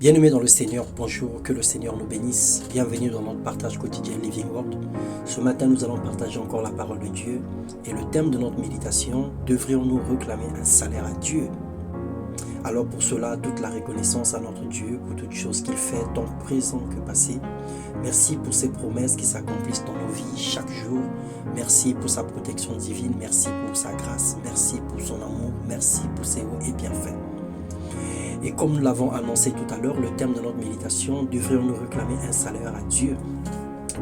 Bien-aimés dans le Seigneur, bonjour, que le Seigneur nous bénisse. Bienvenue dans notre partage quotidien Living Word. Ce matin, nous allons partager encore la parole de Dieu. Et le thème de notre méditation, devrions-nous réclamer un salaire à Dieu? Alors pour cela, toute la reconnaissance à notre Dieu pour toutes choses qu'il fait, tant présent que passé. Merci pour ses promesses qui s'accomplissent dans nos vies chaque jour. Merci pour sa protection divine. Merci pour sa grâce. Merci pour son amour. Merci pour ses hauts et bienfaits. Et comme nous l'avons annoncé tout à l'heure, le thème de notre méditation, devrions-nous réclamer un salaire à Dieu?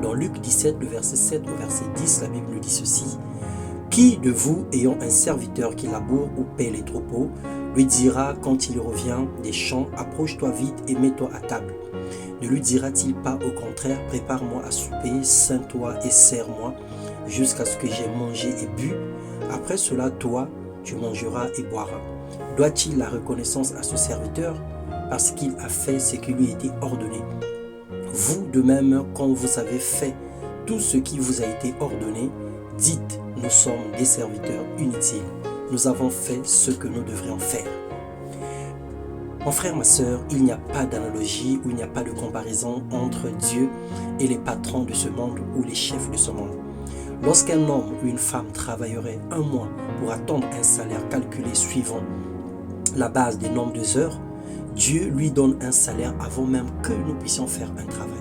Dans Luc 17, le verset 7 au verset 10, la Bible nous dit ceci. Qui de vous, ayant un serviteur qui laboure ou paie les troupeaux, lui dira quand il revient des champs, approche-toi vite et mets-toi à table? Ne lui dira-t-il pas au contraire, prépare-moi à souper, ceins-toi et sers-moi, jusqu'à ce que j'aie mangé et bu? Après cela, toi, tu mangeras et boiras. Doit-il la reconnaissance à ce serviteur parce qu'il a fait ce qui lui a été ordonné? Vous, de même, quand vous avez fait tout ce qui vous a été ordonné, dites, nous sommes des serviteurs inutiles. Nous avons fait ce que nous devrions faire. Mon frère, ma sœur, il n'y a pas d'analogie ou il n'y a pas de comparaison entre Dieu et les patrons de ce monde ou les chefs de ce monde. Lorsqu'un homme ou une femme travaillerait un mois pour attendre un salaire calculé suivant la base des nombres d'heures, Dieu lui donne un salaire avant même que nous puissions faire un travail.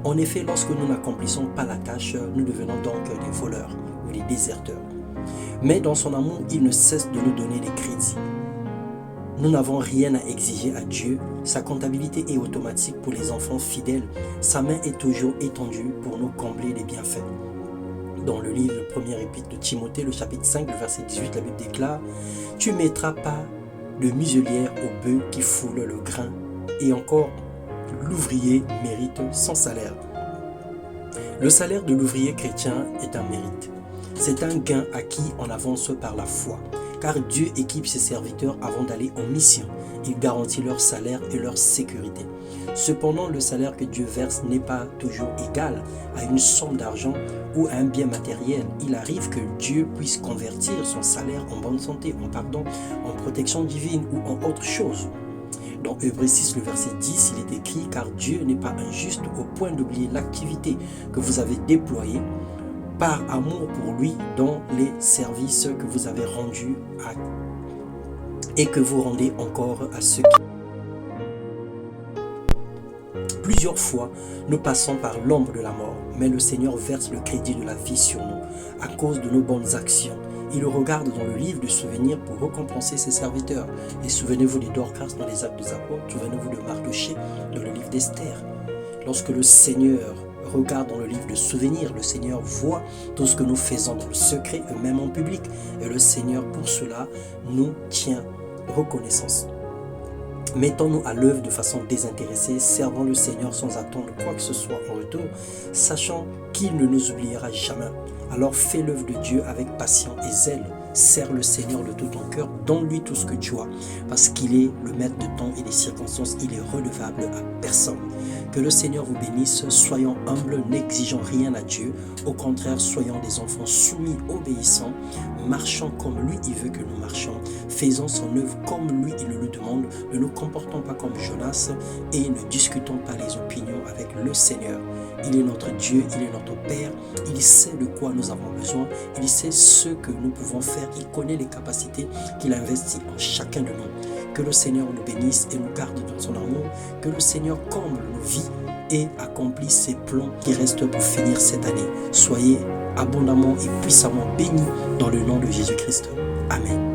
En effet, lorsque nous n'accomplissons pas la tâche, nous devenons donc des voleurs ou des déserteurs. Mais dans son amour, il ne cesse de nous donner des crédits. Nous n'avons rien à exiger à Dieu. Sa comptabilité est automatique pour les enfants fidèles. Sa main est toujours étendue pour nous combler les bienfaits. Dans le livre, le premier épître de Timothée, le chapitre 5, le verset 18, la Bible déclare « Tu ne mettras pas de muselière au bœuf qui foule le grain, et encore, l'ouvrier mérite son salaire. » Le salaire de l'ouvrier chrétien est un mérite. C'est un gain acquis en avance par la foi, car Dieu équipe ses serviteurs avant d'aller en mission. Il garantit leur salaire et leur sécurité. Cependant, le salaire que Dieu verse n'est pas toujours égal à une somme d'argent ou à un bien matériel. Il arrive que Dieu puisse convertir son salaire en bonne santé, en pardon, en protection divine ou en autre chose. Dans Hébreux 6, le verset 10, il est écrit « Car Dieu n'est pas injuste au point d'oublier l'activité que vous avez déployée par amour pour lui dans les services que vous avez rendus et que vous rendez encore à ceux qui... » Plusieurs fois, nous passons par l'ombre de la mort, mais le Seigneur verse le crédit de la vie sur nous à cause de nos bonnes actions. Il regarde dans le livre de souvenirs pour récompenser ses serviteurs. Et souvenez-vous des Dorcas dans les Actes des Apôtres, souvenez-vous de Mardochée dans le livre d'Esther. Lorsque le Seigneur regarde dans le livre de souvenirs, le Seigneur voit tout ce que nous faisons dans le secret et même en public. Et le Seigneur, pour cela, nous tient reconnaissance. Mettons-nous à l'œuvre de façon désintéressée, servons le Seigneur sans attendre quoi que ce soit en retour, sachant qu'il ne nous oubliera jamais. Alors fais l'œuvre de Dieu avec patience et zèle. Sers le Seigneur de tout ton cœur, donne-lui tout ce que tu as, parce qu'il est le maître de temps et des circonstances, il est redevable à personne. Que le Seigneur vous bénisse, soyons humbles, n'exigeons rien à Dieu, au contraire, soyons des enfants soumis, obéissants, marchons comme lui il veut que nous marchions, faisons son œuvre comme lui il le demande, ne nous comportons pas comme Jonas et ne discutons pas les opinions avec le Seigneur. Il est notre Dieu, il est notre Père, il sait de quoi nous avons besoin, il sait ce que nous pouvons faire, il connaît les capacités qu'il a investies en chacun de nous. Que le Seigneur nous bénisse et nous garde dans son amour, que le Seigneur comble nos vies et accomplisse ses plans qui restent pour finir cette année. Soyez abondamment et puissamment bénis dans le nom de Jésus-Christ. Amen.